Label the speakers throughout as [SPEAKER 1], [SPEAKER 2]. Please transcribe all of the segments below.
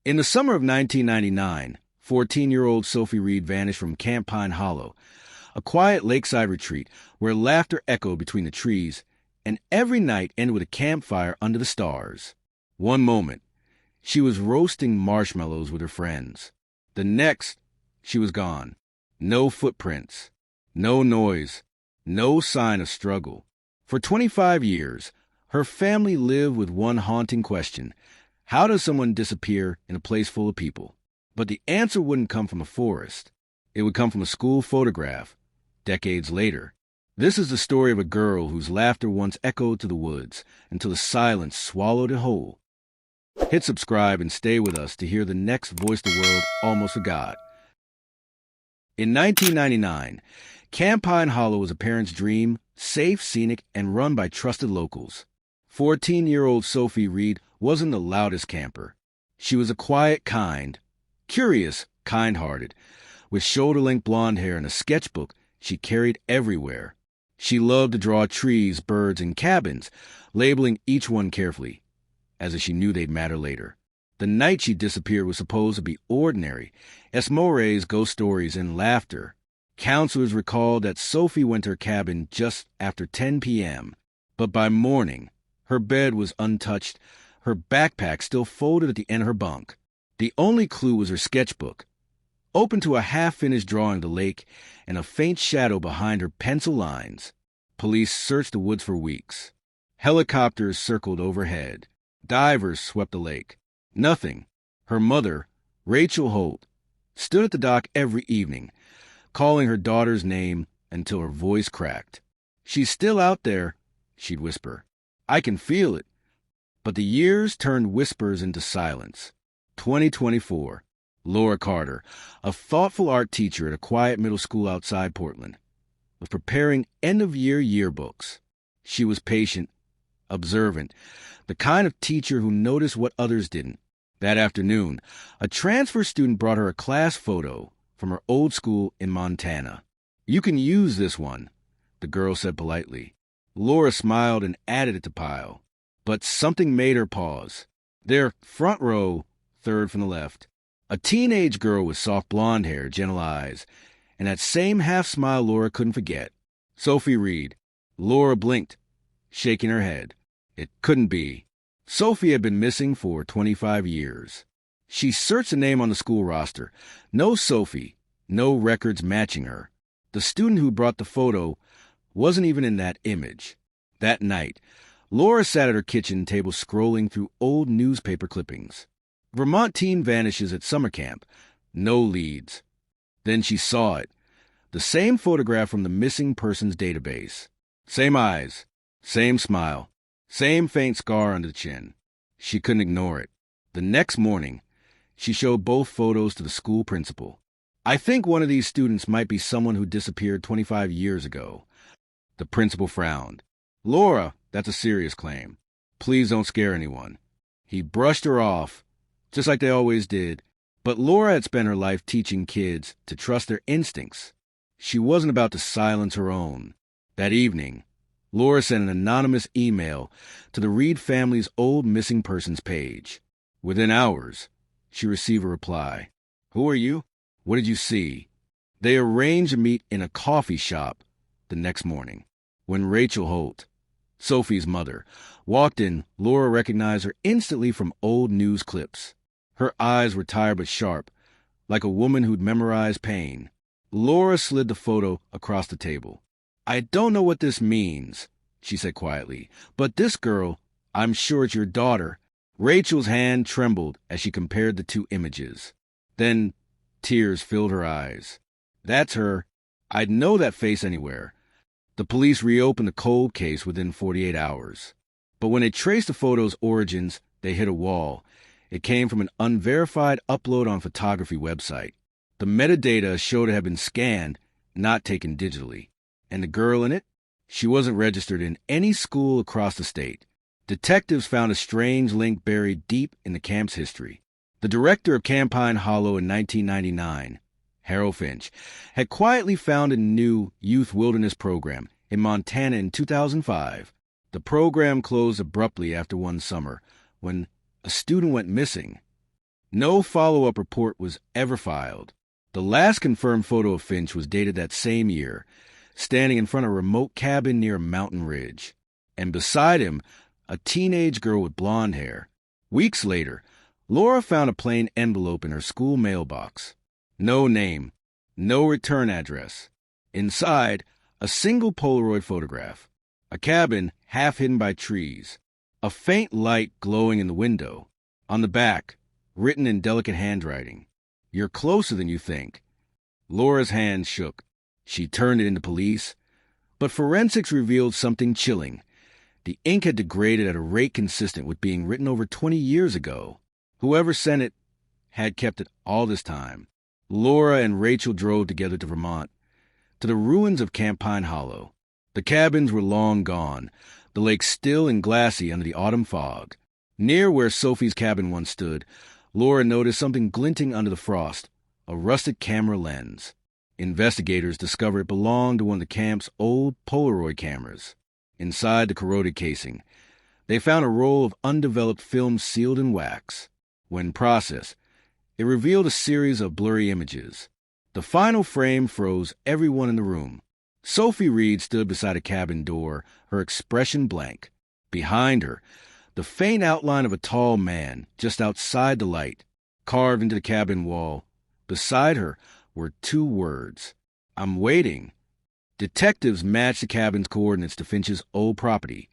[SPEAKER 1] In the summer of 1999, 14-year-old Sophie Reed vanished from Camp Pine Hollow, a quiet lakeside retreat where laughter echoed between the trees, and every night ended with a campfire under the stars. One moment, she was roasting marshmallows with her friends. The next, she was gone. No footprints, no noise, no sign of struggle. For 25 years, her family lived with one haunting question: how does someone disappear in a place full of people? But the answer wouldn't come from a forest. It would come from a school photograph, decades later. This is the story of a girl whose laughter once echoed to the woods until the silence swallowed it whole. Hit subscribe and stay with us to hear the next voice the world almost forgot. In 1999, Camp Pine Hollow was a parent's dream, safe, scenic, and run by trusted locals. 14-year-old Sophie Reed wasn't the loudest camper. She was a quiet, curious, kind-hearted, with shoulder-length blonde hair and a sketchbook she carried everywhere. She loved to draw trees, birds, and cabins, labeling each one carefully, as if she knew they'd matter later. The night she disappeared was supposed to be ordinary, esmores, ghost stories, and laughter. Counselors recalled that Sophie went to her cabin just after 10 p.m., but by morning, her bed was untouched, her backpack still folded at the end of her bunk. The only clue was her sketchbook, open to a half-finished drawing of the lake and a faint shadow behind her pencil lines. Police searched the woods for weeks. Helicopters circled overhead. Divers swept the lake. Nothing. Her mother, Rachel Holt, stood at the dock every evening, calling her daughter's name until her voice cracked. "She's still out there," she'd whisper. "I can feel it." But the years turned whispers into silence. 2024. Laura Carter, a thoughtful art teacher at a quiet middle school outside Portland, was preparing end-of-year yearbooks. She was patient, observant, the kind of teacher who noticed what others didn't. That afternoon, a transfer student brought her a class photo from her old school in Montana. "You can use this one," the girl said politely. Laura smiled and added it to pile. But something made her pause. Their front row, third from the left, a teenage girl with soft blonde hair, gentle eyes, and that same half-smile Laura couldn't forget. Sophie Reed. Laura blinked, shaking her head. It couldn't be. Sophie had been missing for 25 years. She searched the name on the school roster. No Sophie, no records matching her. The student who brought the photo wasn't even in that image. That night, Laura sat at her kitchen table scrolling through old newspaper clippings. Vermont teen vanishes at summer camp. No leads. Then she saw it. The same photograph from the missing persons database. Same eyes, same smile, same faint scar under the chin. She couldn't ignore it. The next morning, she showed both photos to the school principal. "I think one of these students might be someone who disappeared 25 years ago." The principal frowned. "Laura, that's a serious claim. Please don't scare anyone." He brushed her off, just like they always did. But Laura had spent her life teaching kids to trust their instincts. She wasn't about to silence her own. That evening, Laura sent an anonymous email to the Reed family's old missing persons page. Within hours, she received a reply. "Who are you? What did you see?" They arranged to meet in a coffee shop the next morning. When Rachel Holt, Sophie's mother, walked in, Laura recognized her instantly from old news clips. Her eyes were tired but sharp, like a woman who'd memorized pain. Laura slid the photo across the table. "I don't know what this means," she said quietly, "but this girl, I'm sure it's your daughter." Rachel's hand trembled as she compared the two images. Then tears filled her eyes. "That's her. I'd know that face anywhere." The police reopened the cold case within 48 hours. But when they traced the photo's origins, they hit a wall. It came from an unverified upload on a photography website. The metadata showed it had been scanned, not taken digitally. And the girl in it? She wasn't registered in any school across the state. Detectives found a strange link buried deep in the camp's history. The director of Camp Pine Hollow in 1999, Harold Finch, had quietly founded a new youth wilderness program in Montana in 2005. The program closed abruptly after one summer when a student went missing. No follow-up report was ever filed. The last confirmed photo of Finch was dated that same year, standing in front of a remote cabin near a mountain ridge. And beside him, a teenage girl with blonde hair. Weeks later, Laura found a plain envelope in her school mailbox. No name, no return address. Inside, a single Polaroid photograph. A cabin half hidden by trees. A faint light glowing in the window. On the back, written in delicate handwriting, "You're closer than you think." Laura's hand shook. She turned it into police. But forensics revealed something chilling. The ink had degraded at a rate consistent with being written over 20 years ago. Whoever sent it had kept it all this time. Laura and Rachel drove together to Vermont, to the ruins of Camp Pine Hollow. The cabins were long gone, the lake still and glassy under the autumn fog. Near where Sophie's cabin once stood, Laura noticed something glinting under the frost, a rusted camera lens. Investigators discovered it belonged to one of the camp's old Polaroid cameras. Inside the corroded casing, they found a roll of undeveloped film sealed in wax. When processed, it revealed a series of blurry images. The final frame froze everyone in the room. Sophie Reed stood beside a cabin door, her expression blank. Behind her, the faint outline of a tall man just outside the light, carved into the cabin wall. Beside her were two words: "I'm waiting." Detectives matched the cabin's coordinates to Finch's old property,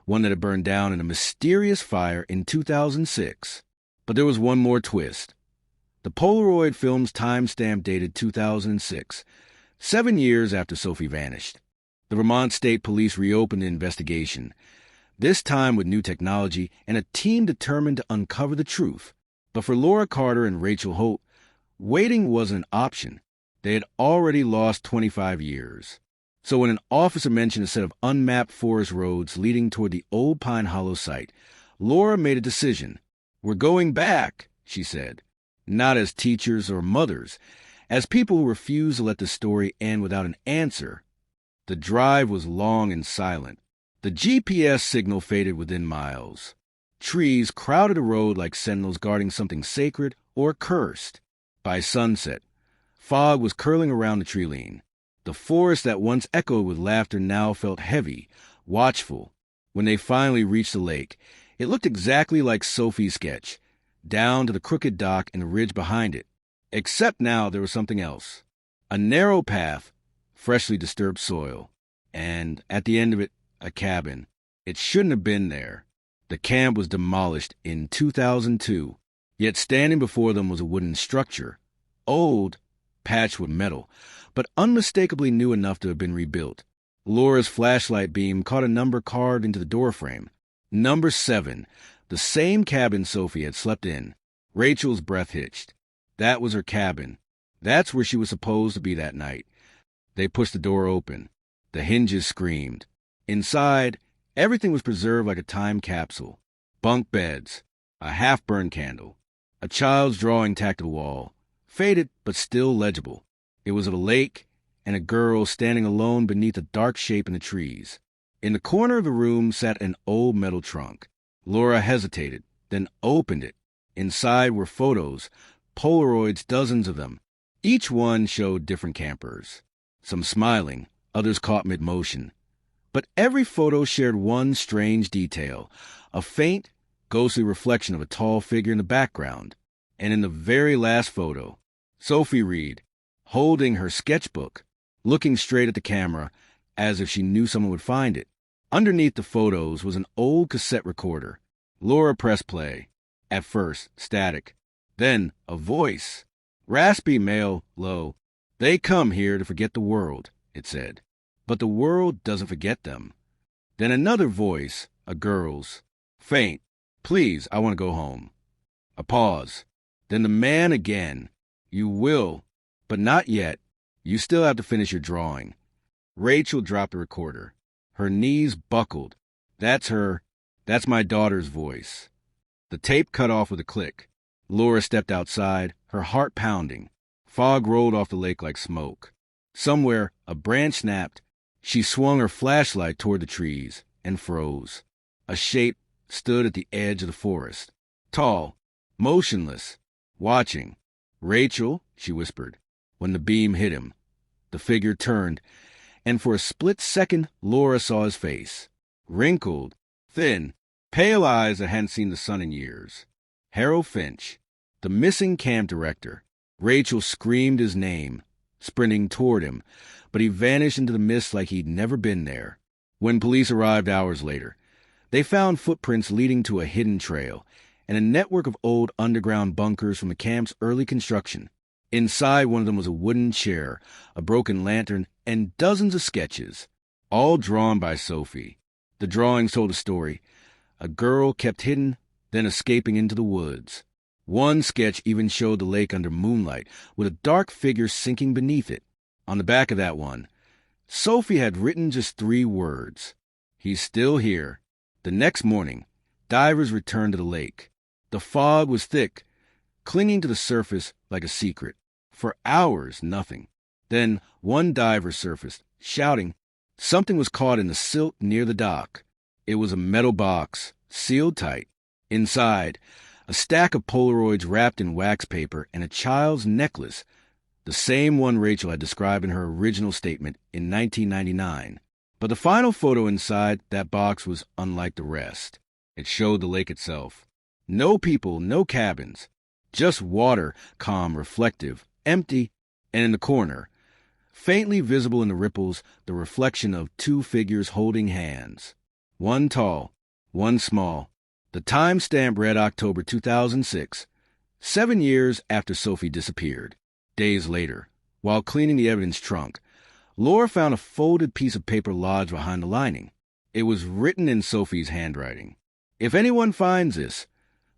[SPEAKER 1] one that had burned down in a mysterious fire in 2006. But there was one more twist. The Polaroid film's timestamp dated 2006, 7 years after Sophie vanished. The Vermont State Police reopened the investigation, this time with new technology and a team determined to uncover the truth. But for Laura Carter and Rachel Holt, waiting wasn't an option. They had already lost 25 years. So when an officer mentioned a set of unmapped forest roads leading toward the old Pine Hollow site, Laura made a decision. "We're going back," she said. Not as teachers or mothers, as people who refused to let the story end without an answer. The drive was long and silent. The GPS signal faded within miles. Trees crowded the road like sentinels guarding something sacred or cursed. By sunset, fog was curling around the tree-line. The forest that once echoed with laughter now felt heavy, watchful. When they finally reached the lake, it looked exactly like Sophie's sketch, down to the crooked dock and the ridge behind it. Except now there was something else. A narrow path, freshly disturbed soil, and at the end of it, a cabin. It shouldn't have been there. The camp was demolished in 2002, yet standing before them was a wooden structure, old, patched with metal, but unmistakably new enough to have been rebuilt. Laura's flashlight beam caught a number carved into the doorframe. Number 7, the same cabin Sophie had slept in. Rachel's breath hitched. That was her cabin. That's where she was supposed to be that night. They pushed the door open. The hinges screamed. Inside, everything was preserved like a time capsule. Bunk beds, a half-burned candle, a child's drawing tacked to the wall, faded but still legible. It was of a lake and a girl standing alone beneath a dark shape in the trees. In the corner of the room sat an old metal trunk. Laura hesitated, then opened it. Inside were photos, Polaroids, dozens of them. Each one showed different campers. Some smiling, others caught mid-motion. But every photo shared one strange detail, a faint, ghostly reflection of a tall figure in the background. And in the very last photo, Sophie Reed, holding her sketchbook, looking straight at the camera as if she knew someone would find it. Underneath the photos was an old cassette recorder. Laura pressed play. At first, static. Then, a voice. Raspy, male, low. "They come here to forget the world," it said. "But the world doesn't forget them." Then another voice, a girl's. Faint. "Please, I want to go home." A pause. Then the man again. "You will, but not yet. You still have to finish your drawing." Rachel dropped the recorder. Her knees buckled. That's my daughter's voice." The tape cut off with a click. Laura stepped outside, her heart pounding. Fog rolled off the lake like smoke. Somewhere, a branch snapped. She swung her flashlight toward the trees and froze. A shape stood at the edge of the forest. Tall, motionless, watching. "Rachel," she whispered. When the beam hit him, the figure turned, and for a split second, Laura saw his face. Wrinkled, thin, pale eyes that hadn't seen the sun in years. Harold Finch, the missing camp director. Rachel screamed his name, sprinting toward him, but he vanished into the mist like he'd never been there. When police arrived hours later, they found footprints leading to a hidden trail and a network of old underground bunkers from the camp's early construction. Inside one of them was a wooden chair, a broken lantern, and dozens of sketches, all drawn by Sophie. The drawings told a story. A girl kept hidden, then escaping into the woods. One sketch even showed the lake under moonlight, with a dark figure sinking beneath it. On the back of that one, Sophie had written just 3 words. "He's still here." The next morning, divers returned to the lake. The fog was thick, clinging to the surface like a secret. For hours, nothing. Then one diver surfaced, shouting. Something was caught in the silt near the dock. It was a metal box, sealed tight. Inside, a stack of Polaroids wrapped in wax paper and a child's necklace, the same one Rachel had described in her original statement in 1999. But the final photo inside that box was unlike the rest. It showed the lake itself. No people, no cabins. Just water, calm, reflective, empty, and in the corner, faintly visible in the ripples, the reflection of 2 figures holding hands. One tall, one small. The timestamp read October 2006, 7 years after Sophie disappeared. Days later, while cleaning the evidence trunk, Laura found a folded piece of paper lodged behind the lining. It was written in Sophie's handwriting. "If anyone finds this,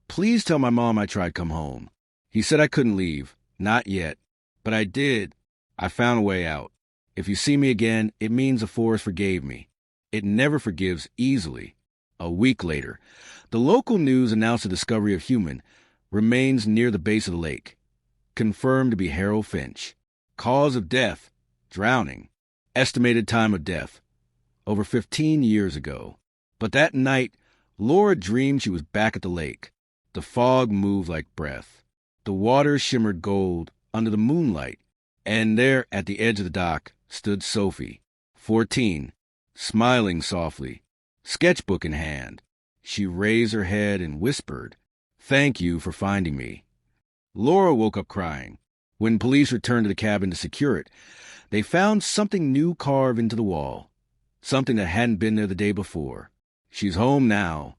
[SPEAKER 1] please tell my mom I tried come home. He said I couldn't leave. Not yet. But I did. I found a way out. If you see me again, it means the forest forgave me. It never forgives easily." A week later, the local news announced the discovery of human remains near the base of the lake, confirmed to be Harold Finch. Cause of death, drowning. Estimated time of death, over 15 years ago. But that night, Laura dreamed she was back at the lake. The fog moved like breath. The water shimmered gold under the moonlight. And there, at the edge of the dock, stood Sophie, 14, smiling softly, sketchbook in hand. She raised her head and whispered, "Thank you for finding me." Laura woke up crying. When police returned to the cabin to secure it, they found something new carved into the wall, something that hadn't been there the day before. She's home now.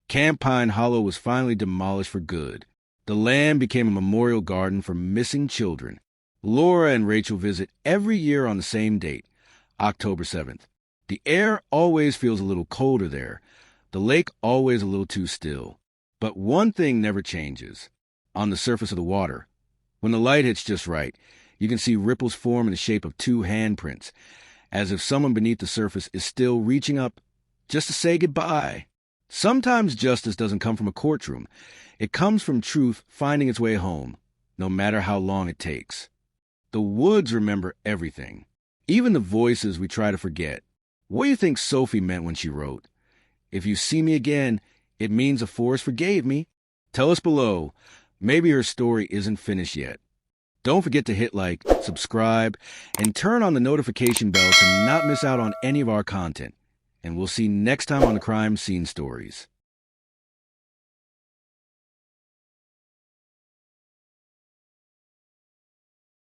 [SPEAKER 1] Camp Pine Hollow was finally demolished for good. The land became a memorial garden for missing children. Laura and Rachel visit every year on the same date, October 7th. The air always feels a little colder there, the lake always a little too still. But one thing never changes. On the surface of the water, when the light hits just right, you can see ripples form in the shape of 2 handprints, as if someone beneath the surface is still reaching up just to say goodbye. Sometimes justice doesn't come from a courtroom. It comes from truth finding its way home, no matter how long it takes. The woods remember everything, even the voices we try to forget. What do you think Sophie meant when she wrote, "If you see me again, it means the forest forgave me"? Tell us below. Maybe her story isn't finished yet. Don't forget to hit like, subscribe, and turn on the notification bell to not miss out on any of our content. And we'll see you next time on the Crime Scene Stories.